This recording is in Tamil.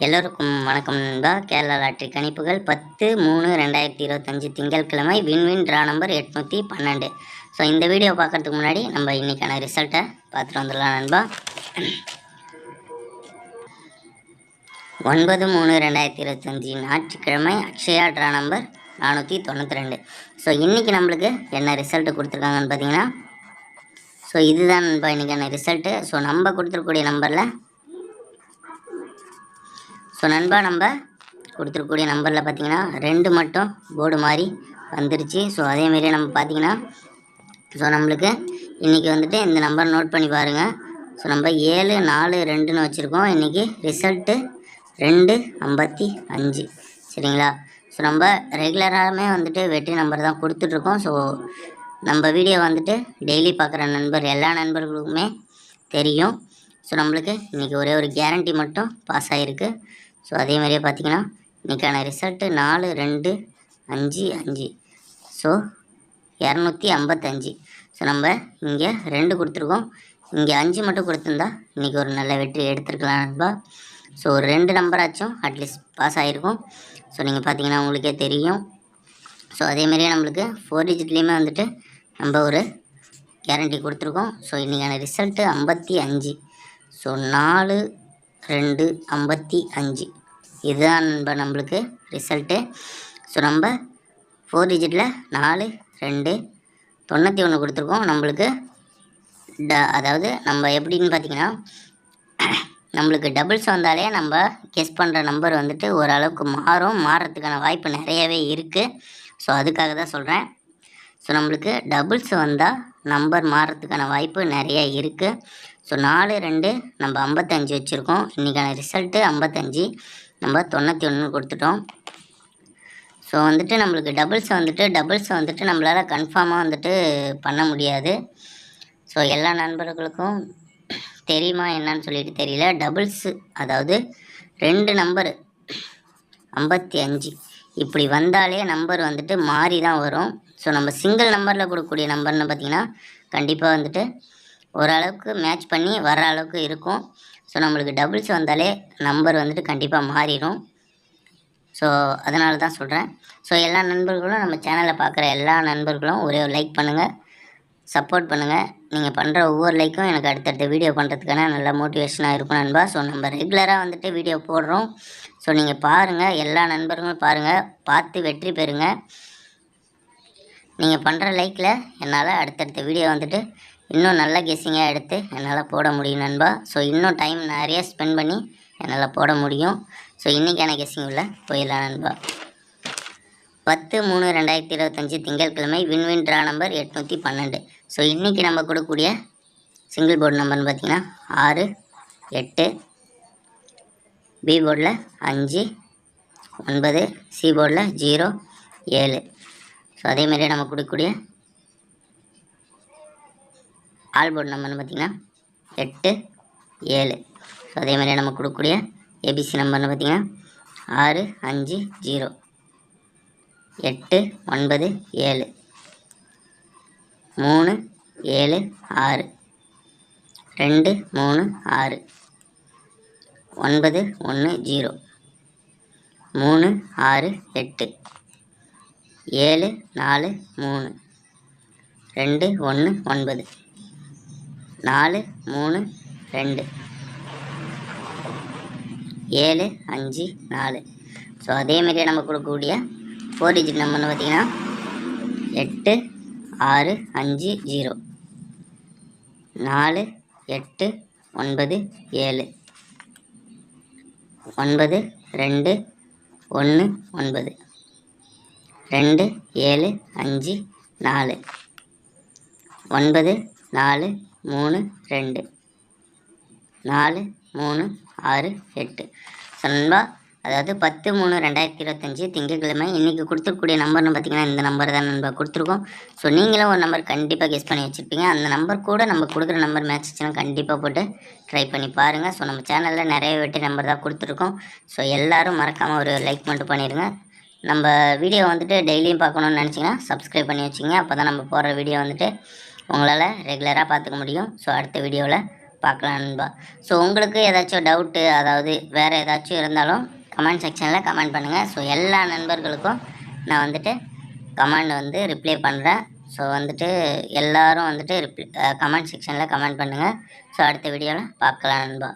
எல்லோருக்கும் வணக்கம் நண்பா. கேரளா லாட்டரி கணிப்புகள் 10/3/2025 திங்கட்கிழமை வின்வின் ட்ரா நம்பர் 812. ஸோ இந்த வீடியோ பார்க்குறதுக்கு முன்னாடி நம்ம இன்றைக்கான ரிசல்ட்டை பார்த்துட்டு வந்துடலாம் நண்பா. 9/3/2025 ஞாயிற்றுக்கிழமை அக்ஷயா ட்ரா நம்பர் 492. ஸோ இன்றைக்கி நம்மளுக்கு என்ன ரிசல்ட்டு கொடுத்துருக்காங்கன்னு பார்த்தீங்கன்னா, ஸோ இதுதான் நண்பா இன்றைக்கான ரிசல்ட்டு. ஸோ நம்ம கொடுத்துருக்கூடிய நம்பரில் நம்ம கொடுத்துருக்கூடிய நம்பரில் பார்த்தீங்கன்னா 2 மட்டும் போர்டு மாதிரி வந்துருச்சு. ஸோ அதேமாரி நம்ம பார்த்தீங்கன்னா, ஸோ நம்மளுக்கு இன்றைக்கி வந்துட்டு இந்த நம்பர் நோட் பண்ணி பாருங்கள். ஸோ நம்ம 7 4 2ன்னு வச்சுருக்கோம். இன்றைக்கி ரிசல்ட்டு 255. சரிங்களா? ஸோ நம்ம ரெகுலராகவே வந்துட்டு வெற்றி நம்பர் தான் கொடுத்துட்ருக்கோம். ஸோ நம்ம வீடியோ வந்துட்டு டெய்லி பார்க்குற எல்லா நண்பர்களுக்குமே தெரியும். ஸோ நம்மளுக்கு இன்றைக்கி ஒரே ஒரு கேரண்டி மட்டும் பாஸ் ஆகிருக்கு. ஸோ அதே மாதிரியே பார்த்திங்கன்னா இன்றைக்கான ரிசல்ட்டு 4 2 5 5. ஸோ 255. ஸோ நம்ம இங்கே 2 கொடுத்துருக்கோம், இங்கே 5 மட்டும் கொடுத்துருந்தா இன்றைக்கி ஒரு நல்ல வெற்றி எடுத்துருக்கலாம் நண்பா. ஸோ ஒரு 2 நம்பராச்சும் அட்லீஸ்ட் பாஸ் ஆகிருக்கும். ஸோ நீங்கள் பார்த்தீங்கன்னா உங்களுக்கே தெரியும். ஸோ அதேமாரியே நம்மளுக்கு 4 டிஜிட்லேயுமே வந்துட்டு நம்ம ஒரு கேரண்டி கொடுத்துருக்கோம். ஸோ இன்றைக்கான ரிசல்ட்டு 55. ஸோ 4 2 55 இதுதான் நம்மளுக்கு ரிசல்ட்டு. ஸோ நம்ம 4 டிஜிட்டில் 4 2 91 கொடுத்துருக்கோம். நம்மளுக்கு அதாவது நம்ம எப்படின்னு பார்த்தீங்கன்னா, நம்மளுக்கு டபுள்ஸ் வந்தாலே நம்ம கெஸ் பண்ணுற நம்பர் வந்துட்டு ஓரளவுக்கு மாறுறதுக்கான வாய்ப்பு நிறையவே இருக்குது. ஸோ அதுக்காக தான் சொல்கிறேன். ஸோ நம்மளுக்கு டபுள்ஸ் வந்தால் நம்பர் மாறுறதுக்கான வாய்ப்பு நிறைய இருக்குது. ஸோ 4 2 நம்ம 55 வச்சுருக்கோம். இன்றைக்கான ரிசல்ட்டு 55, நம்ம 91 கொடுத்துட்டோம். ஸோ வந்துட்டு நம்மளுக்கு டபுள்ஸ் வந்துட்டு நம்மளால் கன்ஃபார்மாக வந்துட்டு பண்ண முடியாது. ஸோ எல்லா நண்பர்களுக்கும் தெரியுமா என்னன்னு சொல்லிட்டு தெரியல. டபுள்ஸு அதாவது 2 நம்பரு 55 இப்படி வந்தாலே நம்பர் வந்துட்டு மாறி தான் வரும். ஸோ நம்ம சிங்கிள் நம்பரில் கொடுக்கக்கூடிய நம்பர்னு பார்த்திங்கன்னா கண்டிப்பாக வந்துட்டு ஓரளவுக்கு மேட்ச் பண்ணி வர அளவுக்கு இருக்கும். ஸோ நம்மளுக்கு டபுள்ஸ் வந்தாலே நம்பர் வந்துட்டு கண்டிப்பாக மாறிடும். ஸோ அதனால தான் சொல்கிறேன். ஸோ எல்லா நண்பர்களும் நம்ம சேனலை பார்க்குற எல்லா நண்பர்களும் ஒரே ஒரு லைக் பண்ணுங்கள், சப்போர்ட் பண்ணுங்கள். நீங்கள் பண்ணுற ஒவ்வொரு லைக்கும் எனக்கு அடுத்தடுத்த வீடியோ பண்ணுறதுக்கான நல்ல மோட்டிவேஷனாக இருக்கும் நண்பா. ஸோ நம்ம ரெகுலராக வந்துட்டு வீடியோ போடுறோம். ஸோ நீங்கள் பாருங்கள், எல்லா நண்பர்களும் பாருங்கள், பார்த்து வெற்றி பெறுங்க. நீங்கள் பண்ணுற லைக்கில் என்னால் அடுத்தடுத்த வீடியோ வந்துட்டு இன்னும் நல்ல கெஸ்ஸிங்காக எடுத்து என்னால் போட முடியும் நண்பா. ஸோ இன்னும் டைம் நிறைய ஸ்பெண்ட் பண்ணி என்னால் போட முடியும். ஸோ இன்றைக்கான கெஸ்ஸிங் உள்ள போயிடலாம் நண்பா. 10/3/2025 திங்கட்கிழமை வின்வின் ட்ரா நம்பர் 812. ஸோ இன்றைக்கி நம்ம கொடுக்கக்கூடிய சிங்கிள் போர்டு நம்பர்னு பார்த்திங்கன்னா 6 8, பி போர்டில் 5 9, சி போர்டில் 0 7. ஸோ அதேமாதிரியே நம்ம கொடுக்கக்கூடிய ஆல் போர்டு நம்பர்னு பார்த்திங்கன்னா 8 7. ஸோ அதேமாதிரியே நம்ம கொடுக்கக்கூடிய ஏபிசி நம்பர்னு பார்த்திங்கன்னா 6 5 0 8 9 7 3 7 6 2 3 6 9 1 0 3 6 8 7 4 3 2 1 9 4 3 2 7 5 4. ஸோ அதேமாரியே நம்ம கொடுக்கக்கூடிய 4 டிஜிட் நம்பர்னு பார்த்திங்கன்னா 8 6 5 0 4 8 9 7 9 2 1 9 2 7 5 4 9 4 3 2 4 3 6 8. ஸோ நண்பா, அதாவது 10/3/2025 திங்கட்கிழமை இன்றைக்கி கொடுத்துருக்கூடிய நம்பர்னு பார்த்திங்கன்னா இந்த நம்பர் தான் நண்பா கொடுத்துருக்கோம். ஸோ நீங்களும் ஒரு நம்பர் கண்டிப்பாக கெஸ் பண்ணி வச்சுருப்பீங்க. அந்த நம்பர் கூட நம்ம கொடுக்குற நம்பர் மேட்ச் ஆச்சுன்னா கண்டிப்பாக போட்டு ட்ரை பண்ணி பாருங்கள். ஸோ நம்ம சேனலில் நிறைய வெற்றி நம்பர் தான் கொடுத்துருக்கோம். ஸோ எல்லோரும் மறக்காமல் ஒரு லைக் மட்டும் பண்ணிடுங்க. நம்ம வீடியோ வந்துட்டு டெய்லியும் பார்க்கணுன்னு நினச்சிங்கன்னா சப்ஸ்கிரைப் பண்ணி வச்சுங்க. அப்போ தான் நம்ம போடுற வீடியோ வந்துட்டு உங்களால் ரெகுலராக பார்த்துக்க முடியும். ஸோ அடுத்த வீடியோவில் பார்க்கலாம் நண்பா. ஸோ உங்களுக்கு ஏதாச்சும் டவுட்டு, அதாவது வேறு ஏதாச்சும் இருந்தாலும் கமெண்ட் செக்ஷனில் கமெண்ட் பண்ணுங்கள். ஸோ எல்லா நண்பர்களுக்கும் நான் வந்துட்டு கமெண்ட் வந்து ரிப்ளை பண்ணுறேன். ஸோ வந்துட்டு எல்லோரும் வந்துட்டு கமெண்ட் செக்ஷனில் கமெண்ட் பண்ணுங்கள். ஸோ அடுத்த வீடியோவில் பார்க்கலாம் நண்பா.